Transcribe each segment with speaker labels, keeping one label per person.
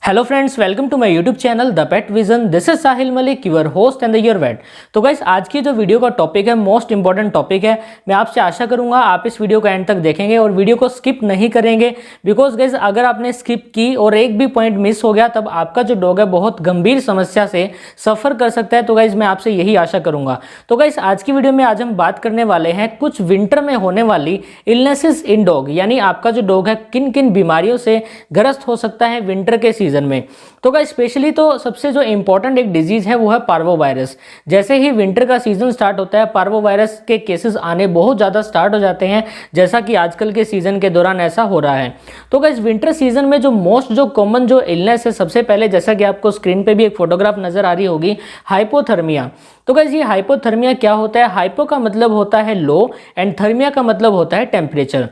Speaker 1: Hello friends, welcome to my YouTube channel the Pet Vision. This is Sahil Malik, your host and your vet. तो guys, आज की जो video का topic है, most important topic है। मैं आपसे आशा करूंगा आप इस वीडियो को एंड तक देखेंगे और वीडियो को स्किप नहीं करेंगे, बिकॉज गाइस अगर आपने स्किप की और एक भी पॉइंट मिस हो गया तब आपका जो डॉग है बहुत गंभीर समस्या से सफर कर सकता है। तो गाइस मैं आपसे यही आशा करूंगा। तो गाइस आज की वीडियो में आज हम बात करने वाले हैं कुछ विंटर में होने वाली इलनेसेस इन डॉग, यानी आपका जो डॉग है किन किन बीमारियों से ग्रस्त हो सकता है विंटर के सीजन में। तो गाइस स्पेशली तो सबसे जो इंपॉर्टेंट एक डिजीज है वो है पार्वो वायरस। जैसे ही विंटर का सीजन स्टार्ट होता है पार्वो वायरस के केसेस आने बहुत ज़्यादा स्टार्ट हो जाते हैं, जैसा कि आजकल के सीजन के दौरान ऐसा हो रहा है। तो गाइस विंटर सीजन में जो मोस्ट जो कॉमन जो इलनेस है, सबसे पहले जैसा कि आपको स्क्रीन पे भी एक फोटोग्राफ नजर आ रही होगी, हाइपोथर्मिया। तो गाइस ये हाइपोथर्मिया क्या होता है? हाइपो का मतलब होता है लो एंड थर्मिया का मतलब होता है टेम्परेचर।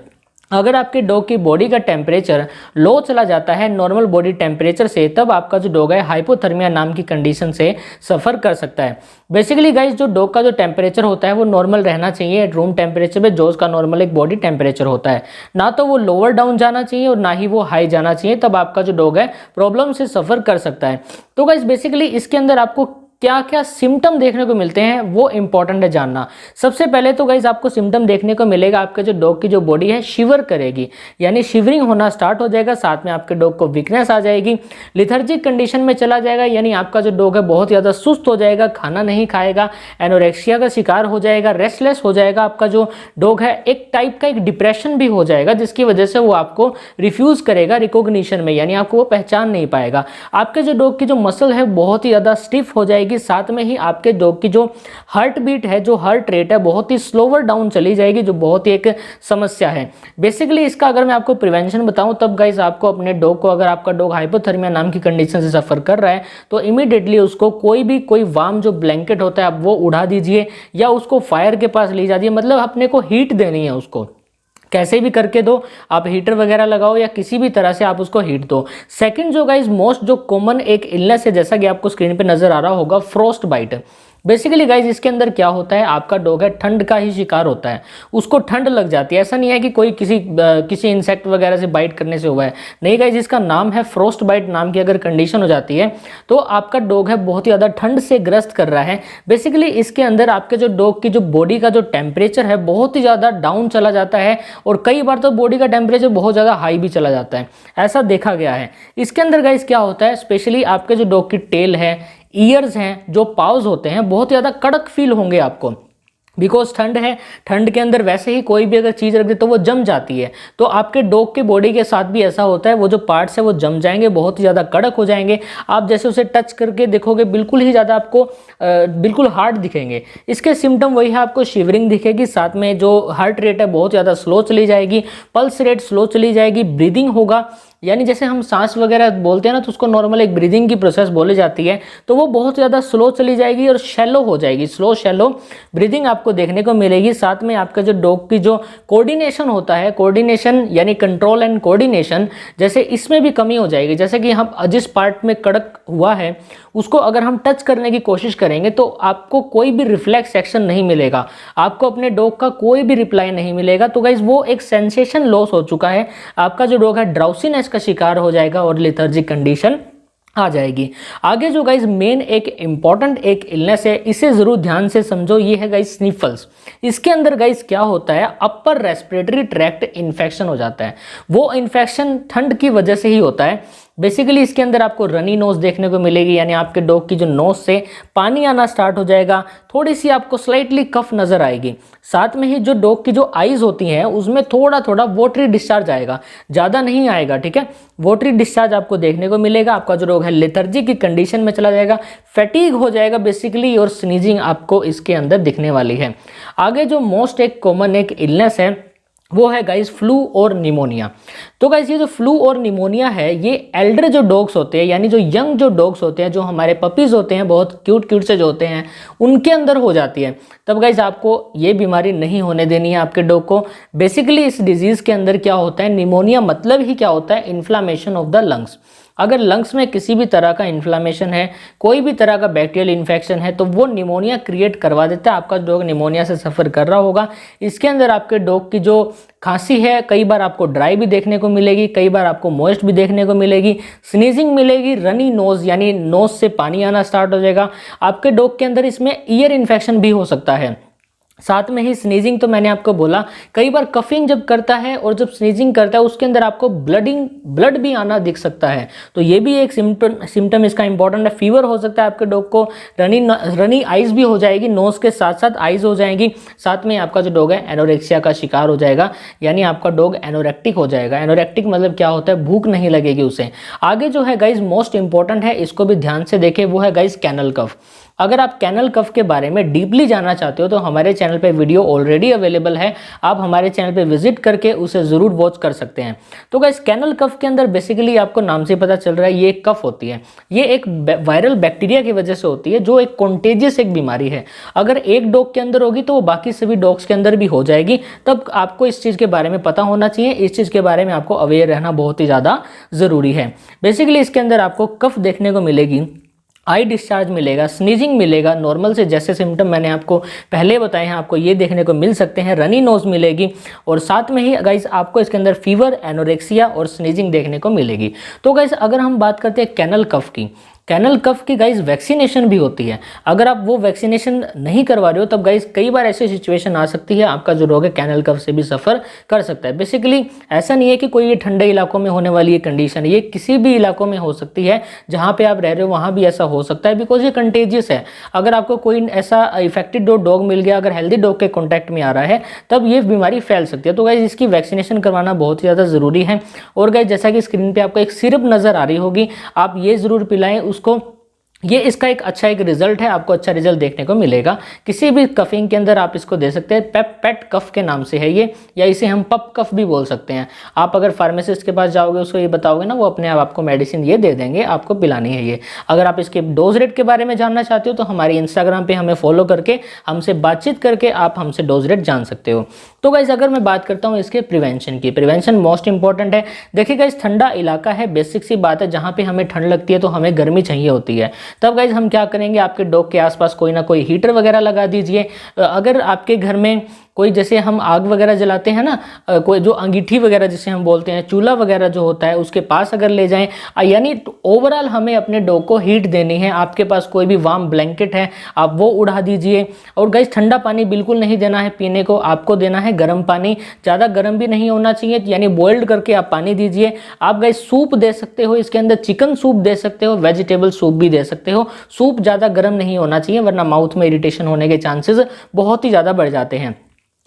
Speaker 1: अगर आपके डॉग की बॉडी का टेम्परेचर लो चला जाता है नॉर्मल बॉडी टेम्परेचर से, तब आपका जो डॉग है हाइपोथर्मिया नाम की कंडीशन से सफ़र कर सकता है। बेसिकली गाइस जो डॉग का जो टेम्परेचर होता है वो नॉर्मल रहना चाहिए। रूम टेम्परेचर पे जो का नॉर्मल एक बॉडी टेम्परेचर होता है, ना तो वो लोअर डाउन जाना चाहिए और ना ही वो हाई जाना चाहिए, तब आपका जो डॉग है प्रॉब्लम से सफ़र कर सकता है। तो गाइस बेसिकली इसके अंदर आपको क्या क्या सिम्टम देखने को मिलते हैं वो इंपॉर्टेंट है जानना। सबसे पहले तो गाइज आपको सिम्टम देखने को मिलेगा, आपके जो डॉग की जो बॉडी है शिवर करेगी, यानी शिवरिंग होना स्टार्ट हो जाएगा। साथ में आपके डॉग को वीकनेस आ जाएगी, लिथर्जिक कंडीशन में चला जाएगा, यानी आपका जो डॉग है बहुत ज़्यादा सुस्त हो जाएगा, खाना नहीं खाएगा, एनोरेक्सिया का शिकार हो जाएगा, रेस्टलेस हो जाएगा। आपका जो डॉग है एक टाइप का एक डिप्रेशन भी हो जाएगा, जिसकी वजह से वो आपको रिफ्यूज़ करेगा रिकॉग्निशन में, यानी आपको वो पहचान नहीं पाएगा। आपके जो डॉग की जो मसल है बहुत ही ज़्यादा स्टिफ हो जाएगी। साथ में ही आपके डॉग की जो हार्ट बीट है, जो हार्ट रेट है, बहुत ही स्लोवर डाउन चली जाएगी, जो बहुत ही एक समस्या है। बेसिकली इसका अगर मैं आपको प्रिवेंशन बताऊं तब गाइस आपको अपने डॉग को, अगर आपका डॉग हाइपोथर्मिया नाम की कंडीशन से सफर कर रहा है तो इमीडिएटली उसको कोई वार्म जो ब्लैंकेट होता है आप वो उड़ा दीजिए, या उसको फायर के पास ले जाइए। मतलब अपने को हीट देनी है उसको, कैसे भी करके दो, आप हीटर वगैरह लगाओ या किसी भी तरह से आप उसको हीट दो। सेकंड जो गाइज मोस्ट जो कॉमन एक इलनेस है, जैसा कि आपको स्क्रीन पे नजर आ रहा होगा, फ्रोस्ट बाइट। बेसिकली गाइज इसके अंदर क्या होता है, आपका डॉग है ठंड का ही शिकार होता है, उसको ठंड लग जाती है। ऐसा नहीं है कि कोई किसी इंसेक्ट वगैरह से बाइट करने से हुआ है, नहीं गाइज, इसका नाम है फ्रोस्ट बाइट नाम की अगर कंडीशन हो जाती है तो आपका डॉग है बहुत ही ज़्यादा ठंड से ग्रस्त कर रहा है। बेसिकली इसके अंदर आपके जो डॉग की जो बॉडी का जो टेम्परेचर है बहुत ही ज़्यादा डाउन चला जाता है, और कई बार तो बॉडी का टेम्परेचर बहुत ज़्यादा हाई भी चला जाता है, ऐसा देखा गया है। इसके अंदर गाइज क्या होता है, स्पेशली आपके जो डॉग की टेल है, ईयर्स हैं, जो पाउज होते हैं, बहुत ज़्यादा कड़क फील होंगे आपको, बिकॉज ठंड है। ठंड के अंदर वैसे ही कोई भी अगर चीज़ रख दे तो वो जम जाती है। तो आपके डॉग के बॉडी के साथ भी ऐसा होता है, वो जो पार्ट्स है वो जम जाएंगे, बहुत ही ज़्यादा कड़क हो जाएंगे। आप जैसे उसे टच करके देखोगे बिल्कुल ही ज़्यादा आपको बिल्कुल हार्ड दिखेंगे। इसके सिम्टम वही है, आपको शिवरिंग दिखेगी, साथ में जो हार्ट रेट है बहुत ज़्यादा स्लो चली जाएगी, पल्स रेट स्लो चली जाएगी, ब्रीदिंग होगा, यानी जैसे हम सांस वगैरह बोलते हैं ना तो उसको नॉर्मल एक ब्रीदिंग की प्रोसेस बोली जाती है, तो वो बहुत ज़्यादा स्लो चली जाएगी और शैलो हो जाएगी। स्लो शैलो ब्रीदिंग आपको देखने को मिलेगी। साथ में आपका जो डॉग की जो कोऑर्डिनेशन होता है, कोऑर्डिनेशन यानी कंट्रोल एंड कोऑर्डिनेशन, जैसे इसमें भी कमी हो जाएगी। जैसे कि हम जिस पार्ट में कड़क हुआ है उसको अगर हम टच करने की कोशिश करेंगे तो आपको कोई भी रिफ्लेक्स एक्शन नहीं मिलेगा, आपको अपने डॉग का कोई भी रिप्लाई नहीं मिलेगा। तो गाइज वो एक सेंसेशन लॉस हो चुका है, आपका जो डॉग है ड्राउसीनेस का शिकार हो जाएगा और लेथर्जिक कंडीशन आ जाएगी। आगे जो गाइज मेन एक इंपॉर्टेंट एक इलनेस है, इसे जरूर ध्यान से समझो, ये है गाइज स्निफल्स। इसके अंदर गाइज क्या होता है, अपर रेस्पिरेटरी ट्रैक्ट इन्फेक्शन हो जाता है। वो इन्फेक्शन ठंड की वजह से ही होता है। बेसिकली इसके अंदर आपको रनी नोज देखने को मिलेगी, यानी आपके डॉग की जो नोज से पानी आना स्टार्ट हो जाएगा, थोड़ी सी आपको स्लाइटली कफ नजर आएगी। साथ में ही जो डॉग की जो आईज होती हैं उसमें थोड़ा थोड़ा वाटरी डिस्चार्ज आएगा, ज़्यादा नहीं आएगा, ठीक है, वाटरी डिस्चार्ज आपको देखने को मिलेगा। आपका जो डॉग है लेथर्जी की कंडीशन में चला जाएगा, फैटीग हो जाएगा बेसिकली, और स्नीजिंग आपको इसके अंदर दिखने वाली है। आगे जो मोस्ट एक कॉमन एक इलनेस है वो है गाइज फ्लू और निमोनिया। तो गाइज ये जो फ्लू और निमोनिया है ये एल्डर जो डॉग्स होते हैं, यानी जो यंग जो डॉग्स होते हैं, जो हमारे पपीज होते हैं, बहुत क्यूट से जो होते हैं, उनके अंदर हो जाती है। तब गाइज आपको ये बीमारी नहीं होने देनी है आपके डॉग को। बेसिकली इस डिजीज के अंदर क्या होता है, निमोनिया मतलब ही क्या होता है, इन्फ्लामेशन ऑफ द लंग्स। अगर लंग्स में किसी भी तरह का इन्फ्लामेशन है, कोई भी तरह का बैक्टीरियल इन्फेक्शन है, तो वो निमोनिया क्रिएट करवा देता है। आपका डॉग निमोनिया से सफ़र कर रहा होगा। इसके अंदर आपके डॉग की जो खांसी है, कई बार आपको ड्राई भी देखने को मिलेगी, कई बार आपको मॉइस्ट भी देखने को मिलेगी, स्नीजिंग मिलेगी, रनी नोज यानी नोज से पानी आना स्टार्ट हो जाएगा। आपके डॉग के अंदर इसमें ईयर इन्फेक्शन भी हो सकता है। साथ में ही स्नीजिंग तो मैंने आपको बोला, कई बार कफिंग जब करता है और जब स्नीजिंग करता है उसके अंदर आपको ब्लड भी आना दिख सकता है, तो ये भी एक सिम्टम इसका इंपॉर्टेंट है। फीवर हो सकता है आपके डॉग को, रनी आइज भी हो जाएगी, नोज के साथ साथ आइज हो जाएंगी। साथ में आपका जो डॉग है एनोरेक्सिया का शिकार हो जाएगा, यानी आपका डॉग एनोरेक्टिक हो जाएगा। एनोरेक्टिक मतलब क्या होता है, भूख नहीं लगेगी उसे। आगे जो है गाइज मोस्ट इंपॉर्टेंट है, इसको भी ध्यान से देखें, वो है गाइज कैनल कफ। अगर आप कैनल कफ के बारे में डीपली जानना चाहते हो तो हमारे चैनल पे वीडियो ऑलरेडी अवेलेबल है, आप हमारे चैनल पे विजिट करके उसे ज़रूर वॉच कर सकते हैं। तो गाइस कैनल कफ के अंदर बेसिकली आपको नाम से पता चल रहा है, ये एक कफ होती है। ये एक वायरल बैक्टीरिया की वजह से होती है, जो एक कॉन्टेजियस एक बीमारी है। अगर एक डॉग के अंदर होगी तो वो बाकी सभी डॉग्स के अंदर भी हो जाएगी। तब आपको इस चीज़ के बारे में पता होना चाहिए, इस चीज़ के बारे में आपको अवेयर रहना बहुत ही ज़्यादा ज़रूरी है। बेसिकली इसके अंदर आपको कफ देखने को मिलेगी, आई डिस्चार्ज मिलेगा, स्नीजिंग मिलेगा, नॉर्मल से जैसे सिम्टम मैंने आपको पहले बताए हैं आपको ये देखने को मिल सकते हैं, रनी नोज मिलेगी, और साथ में ही गाइस आपको इसके अंदर फीवर, एनोरेक्सिया और स्नीजिंग देखने को मिलेगी। तो गाइस अगर हम बात करते हैं कैनल कफ की, कैनल कफ की गाइस वैक्सीनेशन भी होती है। अगर आप वो वैक्सीनेशन नहीं करवा रहे हो तब गाइस कई बार ऐसी सिचुएशन आ सकती है, आपका जो रोग है कैनल कफ से भी सफ़र कर सकता है। बेसिकली ऐसा नहीं है कि कोई ये ठंडे इलाकों में होने वाली ये कंडीशन है, ये किसी भी इलाकों में हो सकती है, जहाँ पे आप रह रहे हो वहाँ भी ऐसा हो सकता है, बिकॉज ये कंटेजियस है। अगर आपको कोई ऐसा इफेक्टेड डॉग मिल गया, अगर हेल्दी डॉग के कॉन्टैक्ट में आ रहा है, तब ये बीमारी फैल सकती है। तो गाइस इसकी वैक्सीनेशन करवाना बहुत ही ज़्यादा ज़रूरी है। और गाइस जैसा कि स्क्रीन पर आपको एक सिरप नज़र आ रही होगी, आप ये ज़रूर पिलाएं उसको। ये इसका एक रिजल्ट है, आपको अच्छा रिजल्ट देखने को मिलेगा। किसी भी कफिंग के अंदर आप इसको दे सकते हैं, पेट कफ के नाम से है ये, या इसे हम पप कफ भी बोल सकते हैं। आप अगर फार्मासिस्ट के पास जाओगे, उसको ये बताओगे ना, वो अपने आप आपको मेडिसिन ये दे देंगे, आपको पिलानी है ये। अगर आप इसके डोज रेट के बारे में जानना चाहते हो तो हमारे इंस्टाग्राम पे हमें फॉलो करके हमसे बातचीत करके आप हमसे डोज रेट जान सकते हो। तो गाइस अगर मैं बात करता हूँ इसके प्रिवेंशन की, प्रिवेंशन मोस्ट इंपॉर्टेंट है। देखिए गाइस ठंडा इलाका है, बेसिक सी बात है, जहाँ पे हमें ठंड लगती है तो हमें गर्मी चाहिए होती है। तब गाइज हम क्या करेंगे, आपके डॉग के आसपास कोई ना कोई हीटर वगैरह लगा दीजिए। अगर आपके घर में कोई, जैसे हम आग वगैरह जलाते हैं ना, कोई जो अंगीठी वगैरह जिसे हम बोलते हैं, चूल्हा वगैरह जो होता है, उसके पास अगर ले जाएं, यानी ओवरऑल हमें अपने डॉग को हीट देनी है। आपके पास कोई भी वार्म ब्लैंकेट है आप वो उड़ा दीजिए। और गाइस ठंडा पानी बिल्कुल नहीं देना है पीने को, आपको देना है गर्म पानी। ज़्यादा गर्म भी नहीं होना चाहिए, यानी बॉइल्ड करके आप पानी दीजिए। आप गाइस सूप दे सकते हो, इसके अंदर चिकन सूप दे सकते हो, वेजिटेबल सूप भी दे सकते हो। सूप ज़्यादा गर्म नहीं होना चाहिए, वरना माउथ में इरिटेशन होने के चांसेस बहुत ही ज़्यादा बढ़ जाते हैं।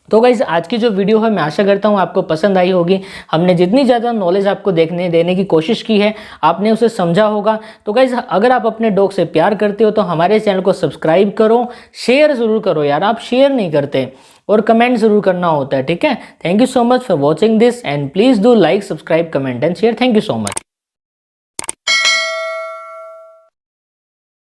Speaker 1: तो गाइज आज की जो वीडियो है मैं आशा करता हूँ आपको पसंद आई होगी। हमने जितनी ज़्यादा नॉलेज आपको देने की कोशिश की है, आपने उसे समझा होगा। तो गाइज अगर आप अपने डॉग से प्यार करते हो तो हमारे चैनल को सब्सक्राइब करो, शेयर ज़रूर करो यार, आप शेयर नहीं करते, और कमेंट ज़रूर करना होता है, ठीक है। Thank you so much for watching this and please do like, subscribe, comment and share. Thank you so much.